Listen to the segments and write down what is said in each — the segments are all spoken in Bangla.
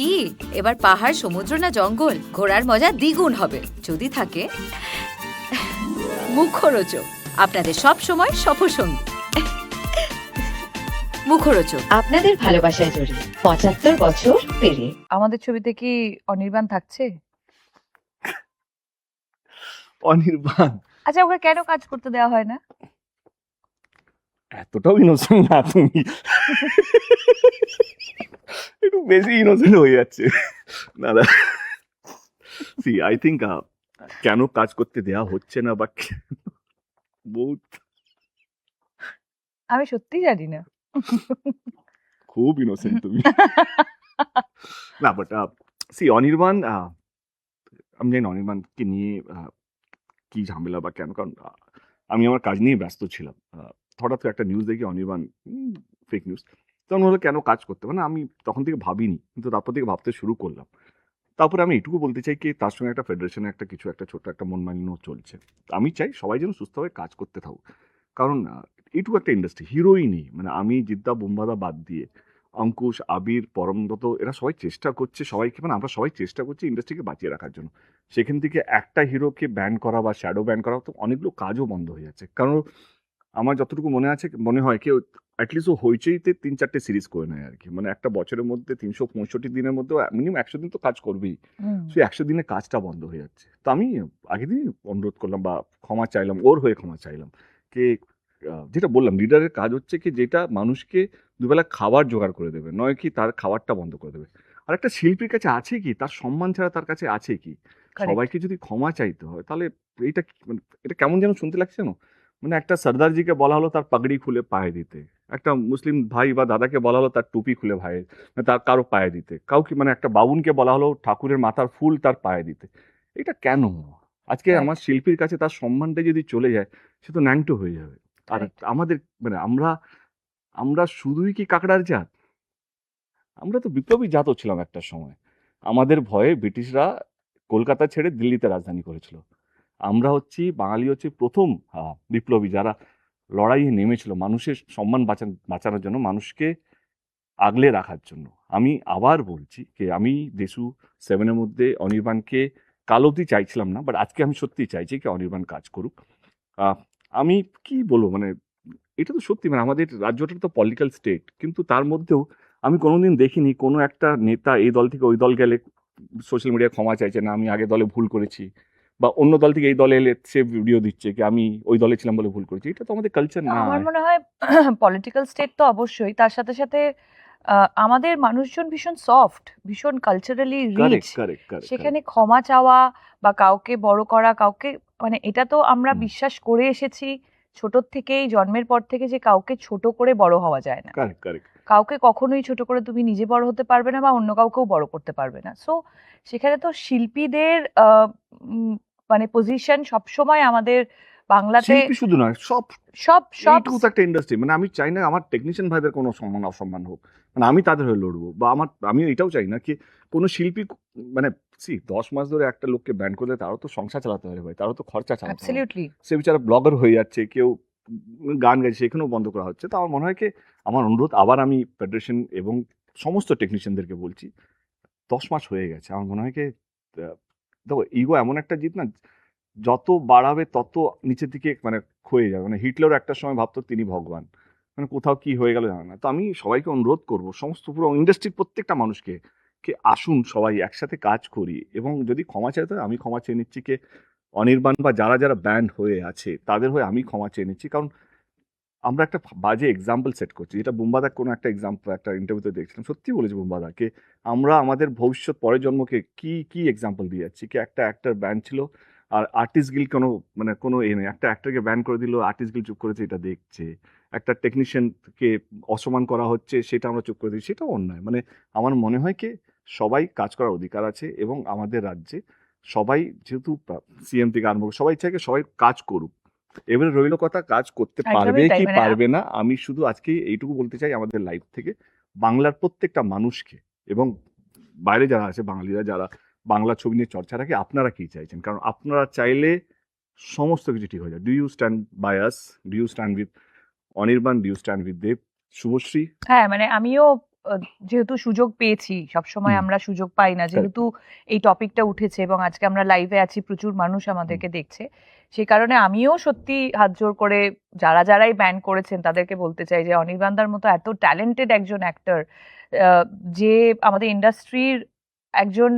কি এবার পাহাড়, সমুদ্র না জঙ্গল, ঘোরার মজা দ্বিগুণ হবে যদি থাকে মুখরোচক, আপনাদের সব সময় সফরসঙ্গী। মুখরোচক আপনাদের ভালোবাসায় জড়িয়ে ৭৫ বছর পেরিয়ে। আমাদের ছবিতে কি অনির্বাণ থাকছে? অনির্বাণ আচ্ছা, ওকে কেন কাজ করতে দেওয়া হয় না? এতটাও ইনোসেন্ট না তুমি, একটু বেশি ইনোসেন্ট হয়ে যাচ্ছে। না না, সি আই থিঙ্ক কেন কাজ করতে দেয়া হচ্ছে না বা বহুত আমি সত্যি জানি না। খুব ইনোসেন্ট তুমি। না বাট সি অনির্বাণ, আমি জানি না অনির্বাণকে নিয়ে কি ঝামেলা বা কেন, কারণ আমি আমার কাজ নিয়ে ব্যস্ত ছিলাম। হঠাৎ করে একটা নিউজ দেখি অনির্বাণ, ফেক নিউজ, তখন হলো কেন কাজ করতে, মানে আমি তখন থেকে ভাবিনি, কিন্তু তারপর থেকে ভাবতে শুরু করলাম। তারপরে আমি এটুকু বলতে চাই কি তার সঙ্গে একটা ফেডারেশনে একটা কিছু একটা ছোট্ট একটা মন মালিন্য চলছে। আমি চাই সবাই যেন সুস্থভাবে কাজ করতে থাকুক, কারণ এটুকু একটা ইন্ডাস্ট্রি, হিরোই নেই, মানে আমি, জিদ্দা, বোম্বাদা বাদ দিয়ে অঙ্কুশ, আবির, পরমব্রত, এরা সবাই চেষ্টা করছে, সবাইকে মানে আমরা সবাই চেষ্টা করছি ইন্ডাস্ট্রিকে বাঁচিয়ে রাখার জন্য। সেখান থেকে একটা হিরোকে ব্যান করা বা শ্যাডো ব্যান করা, তো অনেকগুলো কাজও বন্ধ হয়ে যাচ্ছে। কারণ আমার যতটুকু মনে হয় কেউ অ্যাটলিস্ট ও হইচইতে ৩-৪টে সিরিজ করে নেয় আর কি, মানে একটা বছরের মধ্যে ৩৬৫ দিনের মধ্যে মিনিমাম ১০০ দিন তো কাজ করবেই। সেই ১০০ দিনে কাজটা বন্ধ হয়ে যাচ্ছে। তো আমি আগের দিনই অনুরোধ করলাম বা ক্ষমা চাইলাম, ওর হয়ে ক্ষমা চাইলাম, কে যেটা বললাম লিডারের কাজ হচ্ছে কি যেটা মানুষকে দুবেলা খাবার জোগাড় করে দেবে, নয় কি তার খাবারটা বন্ধ করে দেবে। আর একটা শিল্পীর কাছে আছে কি, তার সম্মান ছাড়া তার কাছে আছে কি? Correct. সবাইকে যদি ক্ষমা চাইতে হয় তাহলে এইটা মানে এটা কেমন যেন শুনতে লাগছে না? মানে একটা সর্দারজিকে বলা হলো তার পাগড়ি খুলে পায়ে দিতে, একটা মুসলিম ভাই বা দাদাকে বলা হলো তার টুপি খুলে তার কারো পায়ে দিতে, কাউকে মানে একটা বাবুনকে বলা হলো ঠাকুরের মাথার ফুল তার পায়ে দিতে। এটা কেন? আজকে Correct. আমার শিল্পীর কাছে তার সম্মানটা যদি চলে যায়, সে তো ন্যাংটো হয়ে যাবে। আর Correct. আমাদের মানে আমরা আমরা শুধুই কি কাকড়ার জাত? আমরা তো বিপ্লবী জাতও ছিলাম একটা সময়। আমাদের ভয়ে ব্রিটিশরা কলকাতা ছেড়ে দিল্লিতে রাজধানী করেছিল। আমরা হচ্ছি বাঙালি, হচ্ছি প্রথম বিপ্লবী যারা লড়াইয়ে নেমেছিল মানুষের সম্মান বাঁচানোর জন্য, মানুষকে আগলে রাখার জন্য। আমি আবার বলছি যে আমি দেশু 7 এর মধ্যে অনির্বাণকে কাল অবধি চাইছিলাম না, বাট আজকে আমি সত্যিই চাইছি কি অনির্বাণ কাজ করুক। আমি কি বলবো, মানে এটা তো সত্যি, মানে আমাদের রাজ্যটা তো পলিটিক্যাল স্টেট, কিন্তু তার মধ্যেও আমি কোনোদিন দেখিনি কোনো একটা নেতা এই দল থেকে ওই দল গেলে সোশ্যাল মিডিয়ায় ক্ষমা চাইছে না, আমি আগে দলে ভুল করেছি, বা অন্য দল থেকে এই দলে এলে সে ভিডিও দিচ্ছে কি আমি ওই দলে ছিলাম বলে ভুল করেছি। এটা তো আমাদের কালচার না। আমার মনে হয় পলিটিক্যাল স্টেট তো অবশ্যই, তার সাথে সাথে আমাদের মানুষজন ভীষণ সফট, ভীষণ culturally rich. Correct correct correct সেখানে ক্ষমা চাওয়া বা কাউকে বড় করা, কাউকে মানে এটা তো আমরা বিশ্বাস করে এসেছি ছোট থেকেই, জন্মের পর থেকে, যে কাউকে ছোট করে বড় হওয়া যায় না। কারেক্ট কারেক্ট কাউকে কখনোই ছোট করে তুমি নিজে বড় হতে পারবে না বা অন্য কাউকেও বড় করতে পারবে না। সো সেখানে তো শিল্পীদের মানে পজিশন সবসময় আমাদের বাংলাতে শিল্পী শুধু নয়, সব সব সব এইটুকু তো একটা ইন্ডাস্ট্রি, মানে আমি চাই না আমার টেকনিশিয়ান ভাইদের কোনো সম্মান অসম্মান হোক, মানে আমি তাদের হয়ে লড়বো, বা আমি এটাও চাই না কি কোনো শিল্পী মানে 10 মাস ধরে একটা লোককে ব্যান করলে তারও তো সংসার চালাতে হবে ভাই, তারও তো খরচা চালাতে হবে। অ্যাবসলিউটলি। সে বেচারা ব্লগার হয়ে যাচ্ছে, কেউ গান গাইছে, সেখানেও বন্ধ করা হচ্ছে। তো আমার মনে হয় কি, আমার অনুরোধ আবার আমি ফেডারেশন এবং সমস্ত টেকনিশিয়ানদেরকে বলছি, 10 মাস হয়ে গেছে, আমার মনে হয় কি দেখো ইগো এমন একটা জিত না, যত বাড়াবে তত নিচের দিকে মানে ক্ষয়ে যাবে। মানে হিটলার একটা সময় ভাবতো তিনি ভগবান, মানে কোথাও কি হয়ে গেল জানে না। তো আমি সবাইকে অনুরোধ করব, সমস্ত পুরো ইন্ডাস্ট্রির প্রত্যেকটা মানুষকে, কে আসুন সবাই একসাথে কাজ করি, এবং যদি ক্ষমা চাইতে হয় আমি ক্ষমা চেয়ে নিচ্ছি, কে অনির্বাণ বা যারা যারা ব্যান্ড হয়ে আছে তাদের হয়ে আমি ক্ষমা চেয়ে নিচ্ছি, কারণ আমরা একটা বাজে এক্সাম্পল সেট করছি, যেটা বুম্বাদা কোনো একটা এক্সাম্পল একটা ইন্টারভিউতে দেখছিলাম, সত্যি বলেছি বুম্বাদাকে, আমরা আমাদের ভবিষ্যৎ পরের জন্মকে কি কি এক্সাম্পল দিয়ে যাচ্ছি, কি একটা অ্যাক্টর ব্যান ছিল আর আর্টিস্ট গিল্ড কোনো মানে কোনো এ নেই, একটা অ্যাক্টরকে ব্যান করে দিল, আর্টিস্ট গিল্ড চুপ করেছে এটা দেখছে, একটা টেকনিশিয়ানকে অসম্মান করা হচ্ছে সেটা আমরা চুপ করে দিই, সেটাও অন্যায়। মানে আমার মনে হয় কি সবাই কাজ করার অধিকার আছে, এবং আমাদের রাজ্যে সবাই যেহেতু সিএম থেকে আরম্ভ করে সবাই চাইকে সবাই কাজ করুক। এবারে রইল কথা কাজ করতে পারবে একদমই তাই, কি মানে পারবে না। আমি শুধু আজকে এইটুকু বলতে চাই আমাদের লাইফ থেকে বাংলার প্রত্যেকটা মানুষকে, এবং বাইরে যারা আছে বাঙালিরা যারা বাংলা ছবি নিয়ে চর্চা রাখে, আপনারা কি চাইছেন, কারণ আপনারা চাইলে সমস্ত কিছু ঠিক হয়ে যায়। Do you stand by us? Do you stand with Anirban? Do you stand with Dev, Subhashree? হ্যাঁ, মানে আমিও যেহেতু সুযোগ পেয়েছি, সবসময় হুম। আমরা সুযোগ পাই না, যেহেতু এই টপিকটা উঠেছে এবং আজকে আমরা লাইভে আছি, প্রচুর মানুষ আমাদেরকে দেখছে, সেই কারণে আমিও সত্যি হাত জোর করে যারাই ব্যান করেছেন তাদেরকে বলতে চাই যে অনির্বাণদার মতো এত ট্যালেন্টেড একজন অ্যাক্টর, যে আমাদের ইন্ডাস্ট্রির একজন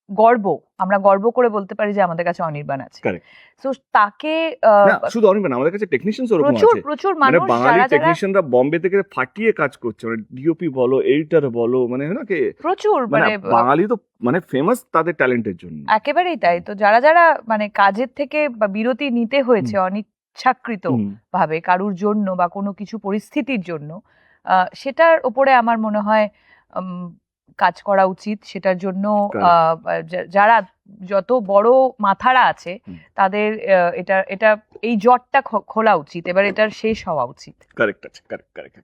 গর্ব, আমরা গর্ব করে বলতে পারি যে আমাদের কাছে অনির্বাণ আছে। Correct. তো তাকে না শুধু অনির্বাণ, আমাদের কাছে টেকনিশিয়ানস ওরকম প্রচুর আছে। প্রচুর মানে মানুষ বাঙালি যারা টেকনিশিয়ানরা বম্বে থেকে ফাটিয়ে কাজ করছে, মানে ডিওপি বলো, এডিটর বলো, মানে হয় না কি, প্রচুর মানে মানে বাঙালি তো মানে ফেমাস তাদের ট্যালেন্টের জন্য। একেবারেই তাই। তো যারা মানে কাজের থেকে বা বিরতি নিতে হয়েছে অনিচ্ছাকৃত হুম, ভাবে কারুর জন্য বা কোনো কিছু পরিস্থিতির জন্য, সেটার উপরে আমার মনে হয় কাজ করা উচিত। সেটার জন্য যারা যত বড় মাথারা আছে হুম। তাদের এটা এই জটটা খোলা উচিত, এবার এটার শেষ হওয়া উচিত। কারেক্ট আছে, কারেক্ট কারেক্ট।